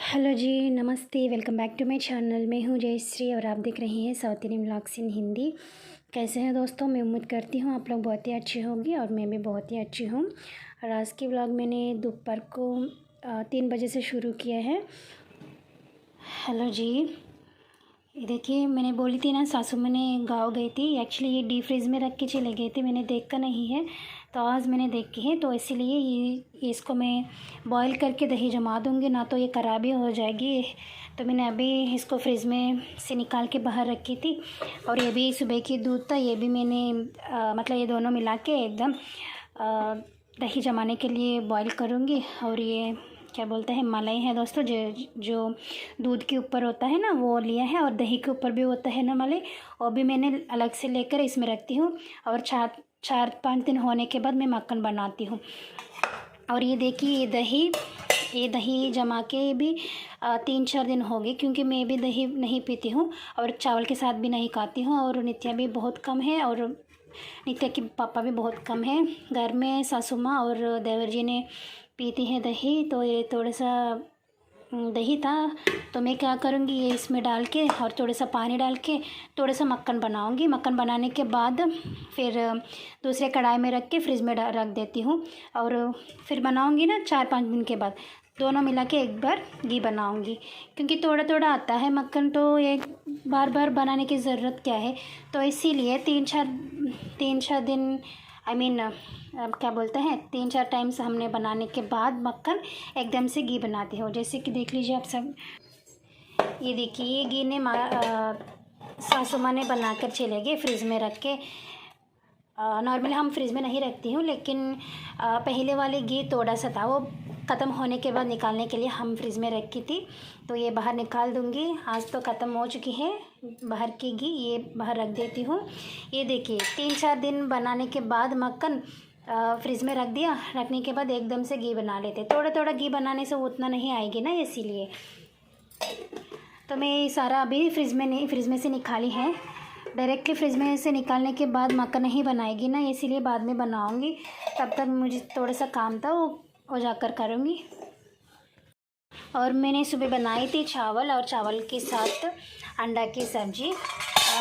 Hello जी, नमस्ते। Welcome back to my channel. मैं हूँ जयश्री और आप देख रहे हैं South Indian vlogs in Hindi. कैसे हैं दोस्तों? मैं उम्मीद करती हूँ आप लोग बहुत ही अच्छे होंगे और मैं भी बहुत ही अच्छी हूँ। और आज की व्लॉग मैंने दोपहर को 3 बजे से शुरू किया है। हेलो जी, ये देखिए, मैंने बोली थी ना सासू मैंने गाँव गई थी। एक्चुअली ये डीप फ्रीज़ में रख के चले गए थे, मैंने देखा नहीं है, तो आज मैंने देखी है, तो इसीलिए ये इसको मैं बॉईल करके दही जमा दूँगी, ना तो ये ख़राब ही हो जाएगी। तो मैंने अभी इसको फ्रिज में से निकाल के बाहर रखी थी। और ये भी सुबह की दूध था, ये भी मैंने मतलब ये दोनों मिला के एकदम दही जमाने के लिए बॉईल करूँगी। और ये क्या बोलते हैं, मलाई है दोस्तों, जो दूध के ऊपर होता है ना, वो लिया है। और दही के ऊपर भी होता है ना मलाई, वो भी मैंने अलग से लेकर इसमें रखती हूँ। और 4-5 दिन होने के बाद मैं माखन बनाती हूँ। और ये देखिए, ये दही जमा के भी 3-4 दिन हो गए, क्योंकि मैं भी दही नहीं पीती हूँ और चावल के साथ भी नहीं खाती हूँ। और नित्या भी बहुत कम है और नित्या के पापा भी बहुत कम है घर में। सासू माँ और देवर जी ने पीती हैं दही, तो ये थोड़ा सा दही था, तो मैं क्या करूँगी, ये इसमें डाल के और थोड़ा सा पानी डाल के थोड़ा सा मक्खन बनाऊँगी। मक्खन बनाने के बाद फिर दूसरे कढ़ाई में रख के फ्रिज में रख देती हूँ। और फिर बनाऊँगी ना 4-5 दिन के बाद दोनों मिला के एक बार घी बनाऊँगी, क्योंकि थोड़ा थोड़ा आता है मक्खन, तो एक बार बार बनाने की ज़रूरत क्या है। तो इसीलिए 3-4 दिन क्या बोलते हैं, 3-4 टाइम्स हमने बनाने के बाद मक्खन एकदम से घी बनाती हूँ। जैसे कि देख लीजिए आप सब, ये देखिए, ये घी ने सासू माँ ने बना कर चले गए फ्रिज में रख के। नॉर्मली हम फ्रिज में नहीं रखती हूँ, लेकिन पहले वाले घी थोड़ा सा था, वो ख़त्म होने के बाद निकालने के लिए हम फ्रिज में रखी थी, तो ये बाहर निकाल दूँगी। आज तो ख़त्म हो चुकी है बाहर की घी, ये बाहर रख देती हूँ। ये देखिए, 3-4 दिन बनाने के बाद मक्खन फ्रिज में रख दिया। रखने के बाद एकदम से घी बना लेते। थोड़ा थोड़ा घी बनाने से उतना नहीं आएगी ना, इसीलिए तो मैं सारा अभी फ्रिज में से निकाली है। डायरेक्टली फ्रिज में से निकालने के बाद मक्खन नहीं बनाएगी ना, इसीलिए बाद में बनाऊंगी। तब तक मुझे थोड़ा सा काम था, वो जाकर करूँगी। और मैंने सुबह बनाई थी चावल, और चावल के साथ अंडा की सब्ज़ी।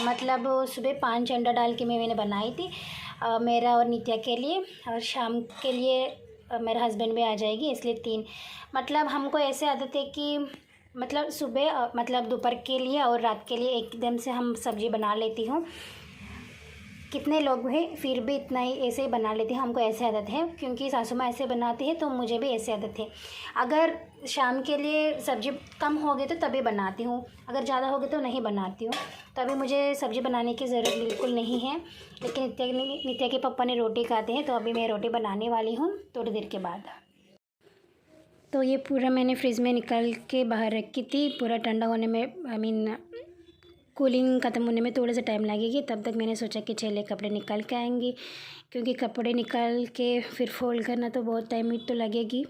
मतलब सुबह 5 अंडा डाल के मैंने बनाई थी, मेरा और नित्या के लिए। और शाम के लिए मेरा हस्बैंड भी आ जाएगी, इसलिए 3। मतलब हमको ऐसे आदत है कि मतलब सुबह मतलब दोपहर के लिए और रात के लिए एकदम से हम सब्ज़ी बना लेती हूँ। कितने लोग हैं फिर भी इतना ही ऐसे ही बना लेती हूँ, हमको ऐसे आदत है, क्योंकि सासू माँ ऐसे बनाती है, तो मुझे भी ऐसे आदत है। अगर शाम के लिए सब्ज़ी कम हो गई तो तभी बनाती हूँ, अगर ज़्यादा हो गई तो नहीं बनाती हूँ। तो अभी मुझे सब्ज़ी बनाने की ज़रूरत बिल्कुल नहीं है, लेकिन नित्या के पापा ने रोटी खाते हैं, तो अभी मैं रोटी बनाने वाली हूँ थोड़ी देर के बाद। तो ये पूरा मैंने फ्रिज में निकाल के बाहर रखी थी, पूरा ठंडा होने में कूलिंग ख़त्म होने में थोड़ा सा टाइम लगेगी। तब तक मैंने सोचा कि चले कपड़े निकाल के आएंगी, क्योंकि कपड़े निकाल के फिर फोल्ड करना तो बहुत टाइम ही तो लगेगी।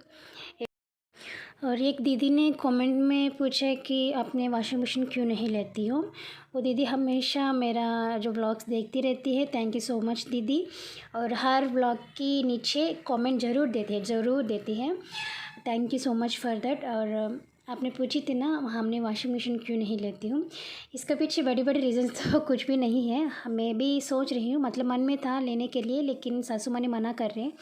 और एक दीदी ने कमेंट में पूछा कि आपने वॉशिंग मशीन क्यों नहीं लेती हो। वो दीदी हमेशा मेरा जो व्लॉग्स देखती रहती है। थैंक यू सो मच दीदी। और हर व्लॉग की नीचे कमेंट ज़रूर देती है। Thank you so much for that. और आपने पूछी थी ना, हमने वॉशिंग मशीन क्यों नहीं लेती हूँ, इसके पीछे बड़ी बड़ी रीज़न्स तो कुछ भी नहीं है। मैं भी सोच रही हूँ, मतलब मन में था लेने के लिए, लेकिन सासू माँ ने मना कर रहे हैं।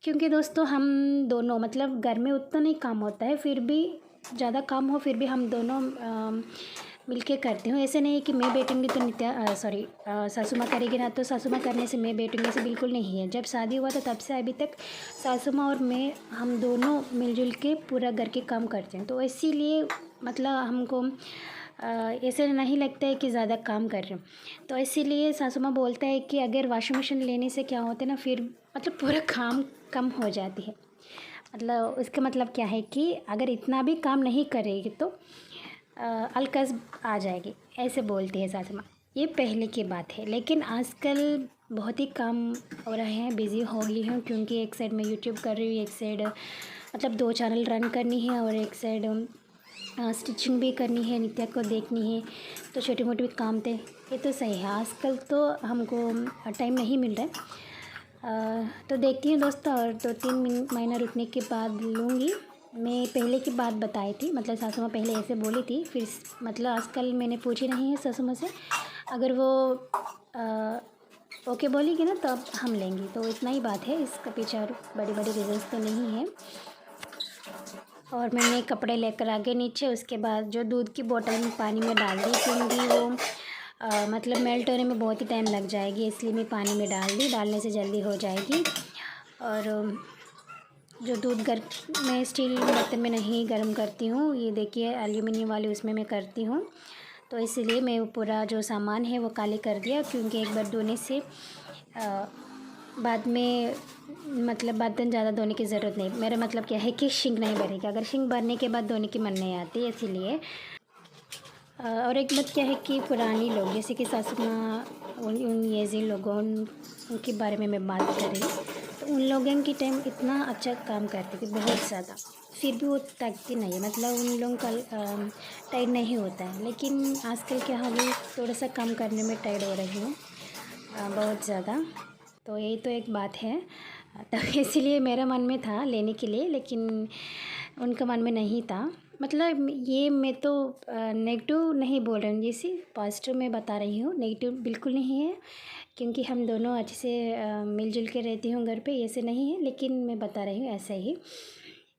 क्योंकि दोस्तों हम दोनों मतलब घर में उतना नहीं काम होता है, फिर भी ज़्यादा काम हो फिर भी हम दोनों मिलके करते हूँ। ऐसे नहीं है कि मैं बैठूँगी तो नित्या सासू माँ करेगी ना, तो सासू माँ करने से मैं बैठूँगी, ऐसे बिल्कुल नहीं है। जब शादी हुआ था तब से अभी तक सासू माँ और मैं, हम दोनों मिलजुल के पूरा घर के काम करते हैं। तो इसीलिए मतलब हमको ऐसे नहीं लगता है कि ज़्यादा काम कर रहे हैं। तो इसीलिए सासू माँ बोलता है कि अगर वॉशिंग मशीन लेने से क्या होता है ना, फिर मतलब पूरा काम कम हो जाती है। मतलब उसका मतलब क्या है कि अगर इतना भी काम नहीं करेगी तो अलकस आ जाएगी, ऐसे बोलती है सासू माँ। ये पहले की बात है, लेकिन आजकल बहुत ही काम हो रहे हैं, बिज़ी हो गई हूँ, क्योंकि एक साइड मैं यूट्यूब कर रही हूँ, एक साइड मतलब 2 चैनल रन करनी है, और एक साइड स्टिचिंग भी करनी है, नित्या को देखनी है। तो छोटे मोटे भी काम थे, ये तो सही है। आजकल तो हमको टाइम नहीं मिल रहा है। तो देखती हूँ दोस्तों, और 2-3 महीना रुकने के बाद लूँगी। मैं पहले की बात बताई थी, मतलब सासू माँ पहले ऐसे बोली थी, फिर मतलब आजकल मैंने पूछी नहीं है सासू माँ से। अगर वो ओके बोलेगी ना तब हम लेंगे, तो इतना ही बात है, इसका पीछे और बड़ी बड़ी रीजन्स तो नहीं है। और मैंने कपड़े लेकर आ गए नीचे। उसके बाद जो दूध की बोतल में पानी में डाल दी, क्योंकि वो मतलब मेल्ट होने में बहुत ही टाइम लग जाएगी, इसलिए मैं पानी में डाल दी, डालने से जल्दी हो जाएगी। और जो दूध मैं स्टील बर्तन में नहीं गर्म करती हूँ, ये देखिए एल्यूमिनियम वाली उसमें मैं करती हूँ। तो इसीलिए मैं वो पूरा जो सामान है वो काले कर दिया, क्योंकि एक बार धोने से बाद में मतलब बर्तन ज़्यादा धोने की ज़रूरत नहीं। मेरा मतलब क्या है कि शिंक नहीं भरेगी, अगर शिंक भरने के बाद धोने की मन नहीं आती, इसीलिए। और एक बात क्या है कि पुरानी लोग जैसे कि सासू माँ, उन एजी लोगों उनके बारे में मैं बात करें तो उन लोगों की टाइम इतना अच्छा काम करते थे, बहुत ज़्यादा, फिर भी वो थकती नहीं है, मतलब उन लोगों का टाइट नहीं होता है। लेकिन आजकल क्या हो गई, थोड़ा सा काम करने में टाइट हो रही हूँ बहुत ज़्यादा। तो यही तो एक बात है। तो इसीलिए मेरा मन में था लेने के लिए, लेकिन उनका मन में नहीं था। मतलब ये मैं तो नेगेटिव नहीं बोल रही हूँ, जैसे पॉजिटिव मैं बता रही हूँ, नेगेटिव बिल्कुल नहीं है, क्योंकि हम दोनों अच्छे से मिलजुल के रहती हूँ घर पे, ऐसे नहीं है, लेकिन मैं बता रही हूँ ऐसा ही।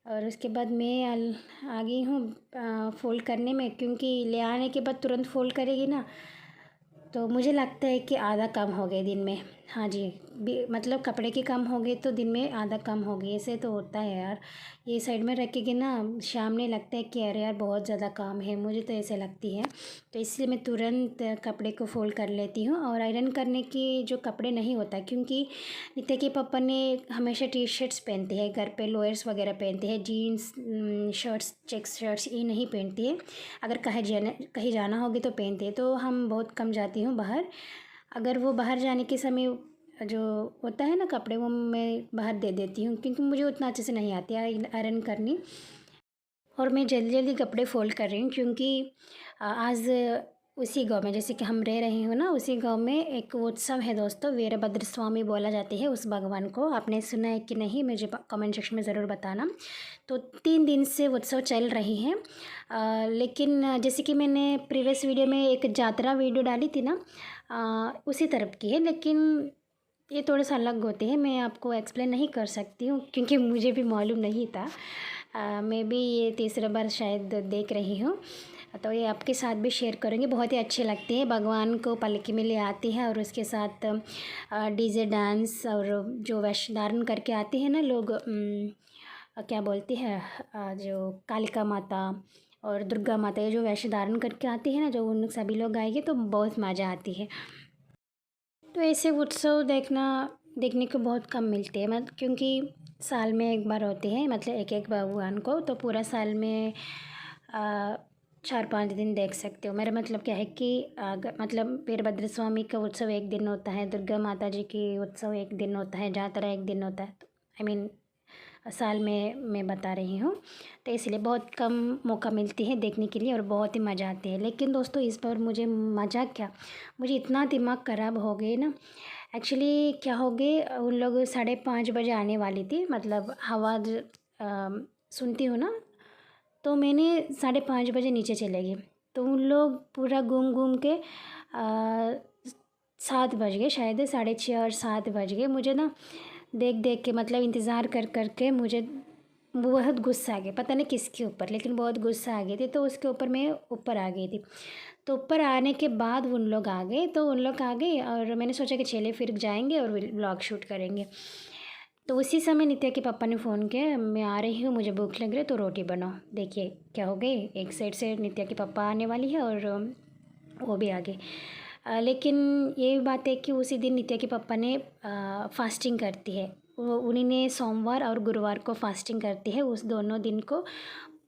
और उसके बाद मैं आ गई हूँ फ़ोल्ड करने में, क्योंकि ले आने के बाद तुरंत फ़ोल्ड करेगी ना, तो मुझे लगता है कि आधा कम हो गए दिन में। हाँ जी, मतलब कपड़े के काम हो गए तो दिन में आधा कम हो गई, ऐसे तो होता है यार। ये साइड में रखेगी ना, शाम में लगता है कि अरे यार बहुत ज़्यादा काम है, मुझे तो ऐसे लगती है। तो इसलिए मैं तुरंत कपड़े को फ़ोल्ड कर लेती हूँ। और आयरन करने की जो कपड़े नहीं होता, क्योंकि नित्या के पापा ने हमेशा टी शर्ट्स पहनते हैं घर पे, लोअर्स वगैरह पहनते हैं, जीन्स शर्ट्स, चेक्स शर्ट्स ये नहीं पहनती है। अगर कहीं जाना होगी तो पहनते हैं, तो हम बहुत कम जाती हूँ बाहर। अगर वो बाहर जाने के समय जो होता है ना कपड़े, वो मैं बाहर दे देती हूँ, क्योंकि मुझे उतना अच्छे से नहीं आती है आयरन करनी। और मैं जल्दी जल्दी कपड़े फ़ोल्ड कर रही हूँ, क्योंकि आज उसी गांव में, जैसे कि हम रह रहे हो ना, उसी गांव में एक उत्सव है दोस्तों, वीरभद्र स्वामी बोला जाती है उस भगवान को। आपने सुना है कि नहीं, मुझे कमेंट सेक्शन में ज़रूर बताना। तो 3 दिन से उत्सव चल रही है। लेकिन जैसे कि मैंने प्रीवियस वीडियो में एक जात्रा वीडियो डाली थी ना, उसी तरफ की है, लेकिन ये थोड़ा सा अलग होते हैं, मैं आपको एक्सप्लेन नहीं कर सकती हूँ, क्योंकि मुझे भी मालूम नहीं था। मैं भी ये तीसरा बार शायद देख रही हूँ, तो ये आपके साथ भी शेयर करेंगे। बहुत ही अच्छे लगते हैं, भगवान को पालकी में ले आती है और उसके साथ डीजे डांस, और जो वेश धारण करके आते हैं ना लोग, क्या बोलते हैं, जो कालिका माता और दुर्गा माता, ये जो वेश धारण करके आती है ना, जो उन सभी लोग आएंगे तो बहुत मज़ा आती है। तो ऐसे उत्सव देखने को बहुत कम मिलते हैं, मतलब क्योंकि साल में एक बार होते हैं, मतलब एक एक भगवान को, तो पूरा साल में 4-5 दिन देख सकते हो। मेरा मतलब क्या है कि मतलब वीरभद्र स्वामी का उत्सव एक दिन होता है, दुर्गा माता जी की उत्सव एक दिन होता है, जातरा एक दिन होता है, तो आई मीन साल में मैं बता रही हूँ। तो इसलिए बहुत कम मौका मिलती है देखने के लिए, और बहुत ही मज़ा आती है। लेकिन दोस्तों इस बार मुझे मज़ा क्या, मुझे इतना दिमाग ख़राब हो गए ना। एक्चुअली क्या हो गए, उन लोग 5:30 बजे आने वाली थी, मतलब आवाज़ सुनती हूँ ना, तो मैंने 5:30 बजे नीचे चले गई, तो उन लोग पूरा घूम घूम के 7 बज गए, शायद 6:30 और 7 बज गए। मुझे ना देख देख के, मतलब इंतज़ार कर कर के मुझे बहुत गुस्सा आ गया, पता नहीं किसके ऊपर, लेकिन बहुत गुस्सा आ गई थी, तो उसके ऊपर मैं ऊपर आ गई थी। तो ऊपर आने के बाद उन लोग आ गए, तो उन लोग आ गए और मैंने सोचा कि चले फिर जाएंगे और व्लॉग शूट करेंगे। तो उसी समय नित्या के पापा ने फ़ोन किया, मैं आ रही हूँ, मुझे भूख लग रही है, तो रोटी बनाओ। देखिए क्या हो गई, एक साइड से नित्या के पापा आने वाली है और वो भी आ गए। लेकिन ये बात है कि उसी दिन नित्या के पापा ने फास्टिंग करती है, वो उन्हीं ने सोमवार और गुरुवार को फास्टिंग करती है, उस दोनों दिन को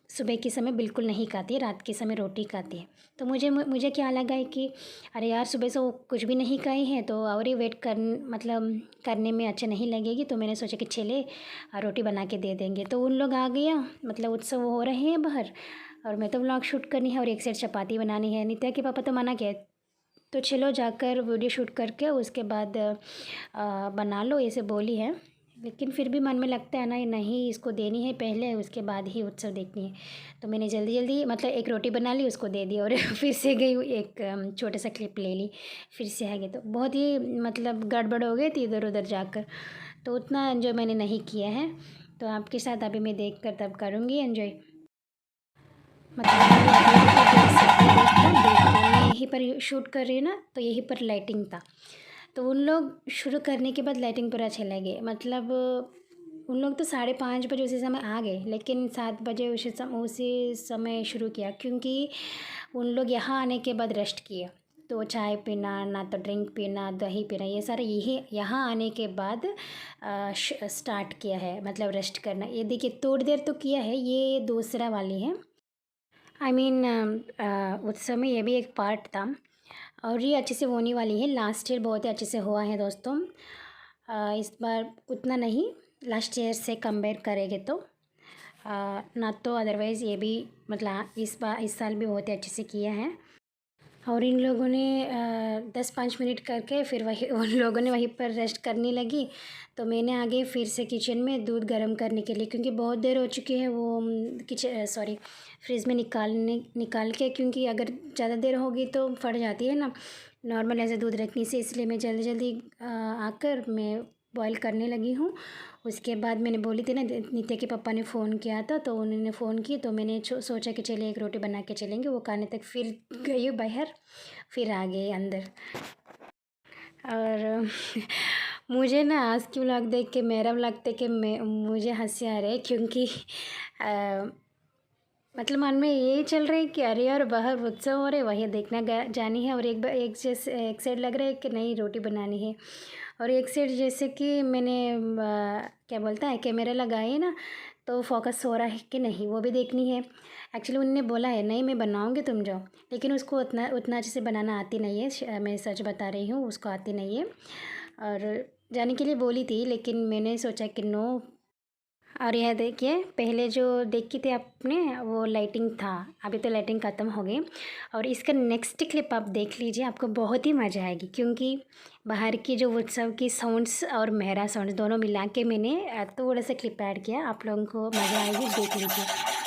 सुबह के समय बिल्कुल नहीं खाती है, रात के समय रोटी खाती है। तो मुझे क्या लगा है कि अरे यार, सुबह से वो कुछ भी नहीं खाई हैं, तो और ही वेट मतलब करने में अच्छा नहीं लगेगी, तो मैंने सोचा कि चले रोटी बना के दे देंगे। तो उन लोग आ गया, मतलब उत्सव हो रहे हैं बाहर, और मैं तो व्लॉग शूट करनी है और एक साइड चपाती बनानी है। नित्या के पापा तो मना किया, तो चलो जाकर वीडियो शूट करके उसके बाद बना लो, ऐसे बोली है। लेकिन फिर भी मन में लगता है ना, नहीं इसको देनी है पहले, उसके बाद ही उत्सव देखनी है। तो मैंने जल्दी जल्दी मतलब एक रोटी बना ली, उसको दे दी और फिर से गई, एक छोटा सा क्लिप ले ली, फिर से आ गई। तो बहुत ही मतलब गड़बड़ हो गई थी इधर उधर जाकर, तो उतना एंजॉय मैंने नहीं किया है। तो आपके साथ अभी मैं देख कर तब करूँगी एंजॉय। मतलब मैं यहीं पर शूट कर रही हूँ ना, तो यहीं पर लाइटिंग था। तो उन लोग शुरू करने के बाद लाइटिंग पूरा चले गए, मतलब उन लोग तो 5:30 बजे उसी समय आ गए, लेकिन 7 बजे उसी समय शुरू किया, क्योंकि उन लोग यहाँ आने के बाद रेस्ट किया। तो चाय पीना, ना तो ड्रिंक पीना, दही पीना, ये सारा यही यहाँ आने के बाद स्टार्ट किया है, मतलब रेस्ट करना। ये देखिए थोड़ी देर तो किया है, ये दूसरा वाली है। आई मीन उत्सव में ये भी एक पार्ट था, और ये अच्छे से होने वाली है। लास्ट ईयर बहुत ही अच्छे से हुआ है दोस्तों, इस बार उतना नहीं, लास्ट ईयर से कंपेयर करेंगे तो ना तो अदरवाइज़ ये भी मतलब इस साल भी बहुत ही अच्छे से किया है। और इन लोगों ने 10-5 मिनट करके फिर वही उन लोगों ने वहीं पर रेस्ट करने लगी। तो मैंने आगे फिर से किचन में दूध गर्म करने के लिए, क्योंकि बहुत देर हो चुकी है वो फ्रिज में निकाल के, क्योंकि अगर ज़्यादा देर होगी तो फट जाती है ना नॉर्मल ऐसे दूध रखने से। इसलिए मैं जल्दी जल्दी आकर मैं बॉईल करने लगी हूँ। उसके बाद मैंने बोली थी ना, नित्या के पापा ने फ़ोन किया था, तो उन्होंने फ़ोन की, तो मैंने सोचा कि चलिए एक रोटी बना के चलेंगे। वो खाने तक फिर गई बाहर, फिर आ गई अंदर। और मुझे ना आज की व्लॉग देख के, मेरा व्लॉग देख के मुझे हंसी आ रही है, क्योंकि मतलब मन में यही चल रहा है कि अरे यार बाहर उत्सव हो रहे, वही देखना जानी है, और एक साइड लग रहा है कि नहीं रोटी बनानी है, और एक साइड जैसे कि मैंने क्या बोलता है कैमरा लगाए है ना, तो फोकस हो रहा है कि नहीं वो भी देखनी है। एक्चुअली उन्होंने बोला है नहीं मैं बनाऊंगी तुम जाओ, लेकिन उसको उतना उतना अच्छे से बनाना आती नहीं है, मैं सच बता रही हूँ, उसको आती नहीं है। और जाने के लिए बोली थी, लेकिन मैंने सोचा कि नो। और यह देखिए पहले जो देखी थी आपने वो लाइटिंग था, अभी तो लाइटिंग ख़त्म हो गई। और इसका नेक्स्ट क्लिप आप देख लीजिए, आपको बहुत ही मज़ा आएगी, क्योंकि बाहर की जो उत्सव की साउंड्स और मेहरा साउंड्स दोनों मिला के मैंने थोड़ा सा क्लिप ऐड किया, आप लोगों को मज़ा आएगी, देख लीजिए।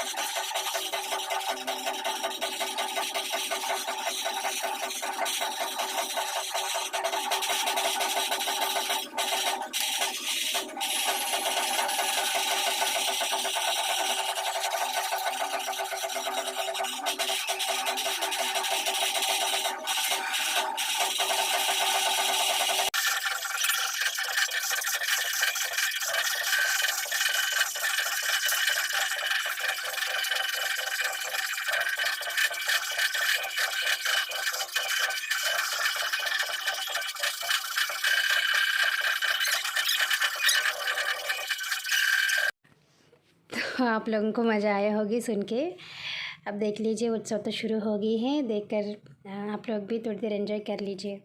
आप लोगों को मज़ा आया होगी सुन के। अब देख लीजिए उत्सव तो शुरू हो गई है, देखकर आप लोग भी थोड़ी देर एंजॉय कर लीजिए।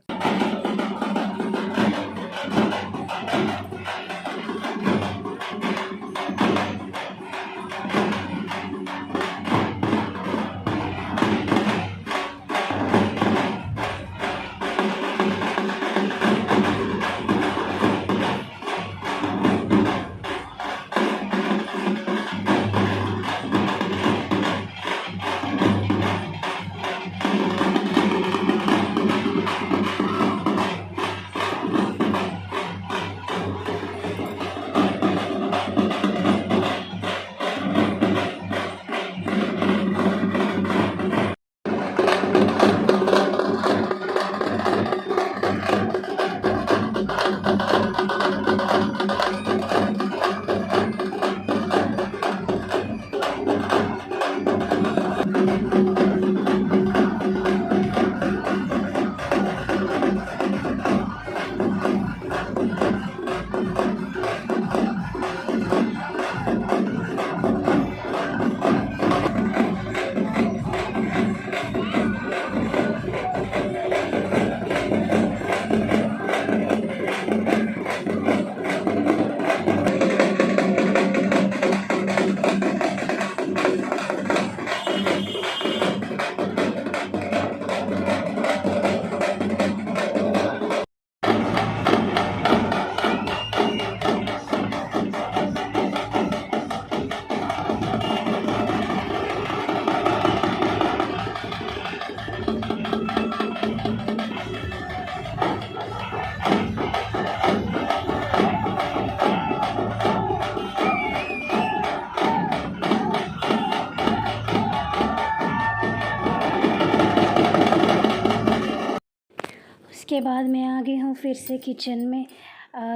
उसके बाद मैं आ गई हूँ फिर से किचन में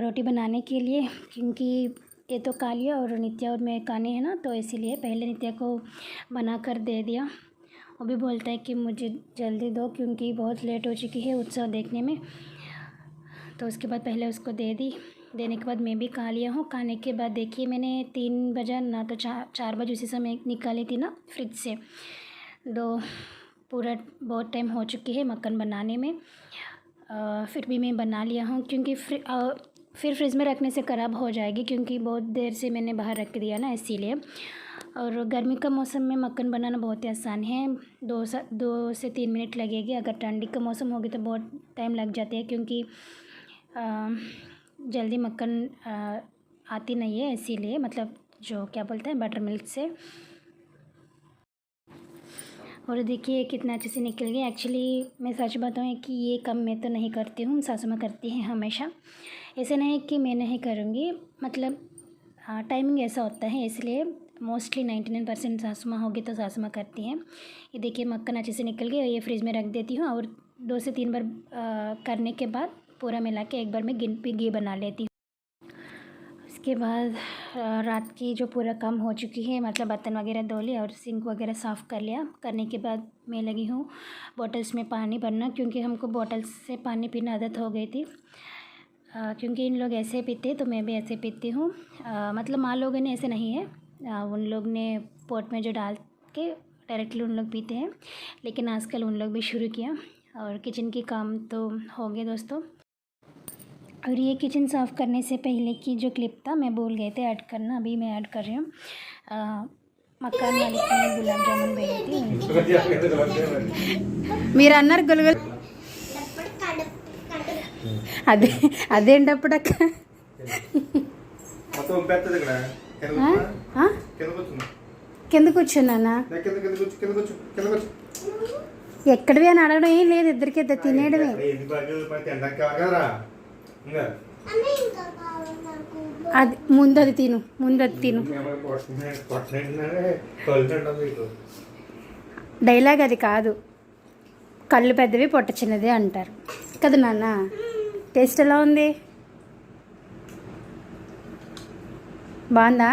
रोटी बनाने के लिए, क्योंकि ये तो कालिया और नित्या और मैं खाने हैं ना, तो इसीलिए पहले नित्या को बना कर दे दिया। वो भी बोलता है कि मुझे जल्दी दो क्योंकि बहुत लेट हो चुकी है उत्सव देखने में। तो उसके बाद पहले उसको दे दी। देने के बाद मैं भी खा लिया हूँ। खाने के बाद देखिए मैंने 3 बजे ना तो 4 बजे उसी समय निकाली थी ना फ्रिज से, तो पूरा बहुत टाइम हो चुकी है मक्खन बनाने में। फिर भी मैं बना लिया हूँ क्योंकि फिर फ्रिज में रखने से ख़राब हो जाएगी, क्योंकि बहुत देर से मैंने बाहर रख दिया ना, इसीलिए। और गर्मी का मौसम में मक्खन बनाना बहुत ही आसान है, 2 से 3 मिनट लगेगी। अगर ठंडी का मौसम होगी तो बहुत टाइम लग जाती है, क्योंकि जल्दी मक्खन आती नहीं है, इसीलिए। मतलब जो क्या बोलते हैं बटर मिल्क से। और देखिए कितना अच्छे से निकल गया। एक्चुअली मैं सच बताऊँ कि ये काम मैं तो नहीं करती हूँ, सासू माँ करती हैं हमेशा। ऐसे नहीं कि मैं नहीं करूँगी, मतलब टाइमिंग ऐसा होता है, इसलिए मोस्टली 99% सासू माँ होगी तो सासू माँ करती हैं। ये देखिए मक्खन अच्छे से निकल गया, ये फ्रिज में रख देती हूँ और 2 से 3 बार करने के बाद पूरा मिला के एक बार में घी बना लेती हूँ। उसके बाद रात की जो पूरा काम हो चुकी है, मतलब बर्तन वगैरह धो लिया और सिंक वगैरह साफ़ कर लिया। करने के बाद मैं लगी हूँ बॉटल्स में पानी भरना, क्योंकि हमको बॉटल्स से पानी पीना आदत हो गई थी। क्योंकि इन लोग ऐसे पीते तो मैं भी ऐसे पीती हूँ। मतलब माँ लोगों ने ऐसे नहीं है, उन लोग ने पॉट में जो डाल के डायरेक्टली उन लोग पीते हैं, लेकिन आजकल उन लोग भी शुरू किया। और किचन की काम तो हो गए दोस्तों। और ये किचन साफ़ करने से पहले की जो क्लिप था मैं भूल गए थे ऐड करना, अभी मैं ऐड कर रही हूँ। मकान मालिक ने गुलाब जामुन भेजे थे, మీరు అన్నారు గొలగొల అదే అదేంటప్పుడక్క కింద కూర్చున్నానా? ఎక్కడివి అని అడగడం ఏం లేదు, ఇద్దరికి ఇద్దరు తినేయడమే. అది ముందు అది తిను, డైలాగ్ అది కాదు, కళ్ళు పెద్దవి పొట్ట చిన్నది అంటారు కదా నాన్న. టేస్ట్ ఎలా ఉంది? బాగుందా?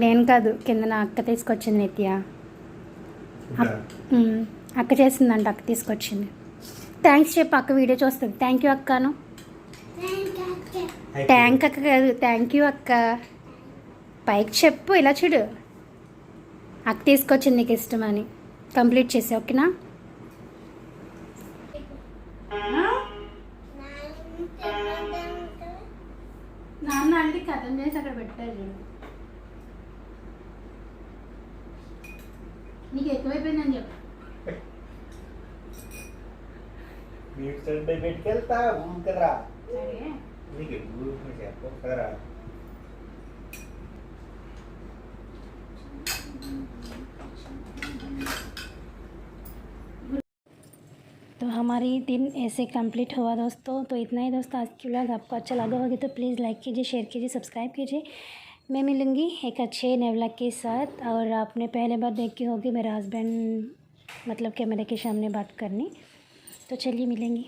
నేను కాదు, కింద నా అక్క తీసుకొచ్చింది నిత్య. అక్క చేసిందంట, అక్క తీసుకొచ్చింది. థ్యాంక్స్ చెప్పు, అక్క వీడియో చూస్తుంది. థ్యాంక్ యూ అక్కను. థ్యాంక్ అక్క కాదు, థ్యాంక్ యూ అక్క. పైకి చెప్పు, ఇలా చూడు. అక్క తీసుకొచ్చింది నీకు ఇష్టమని. కంప్లీట్ చేసి ఓకేనా? నాన్న అంటే కథం చేసి అక్కడ పెట్టారు. నీకు ఎక్కువైపోయిందని చెప్పు. तो हमारी दिन ऐसे कंप्लीट हुआ दोस्तों। तो इतना ही दोस्तों आज की व्लॉग। आपको अच्छा लगा होगा तो प्लीज़ लाइक कीजिए, शेयर कीजिए, सब्सक्राइब कीजिए। मैं मिलूँगी एक अच्छे नए व्लॉग के साथ। और आपने पहले बार देखी होगी मेरा हस्बैंड मतलब कैमरे के सामने बात करनी। तो चलिए मिलेंगे।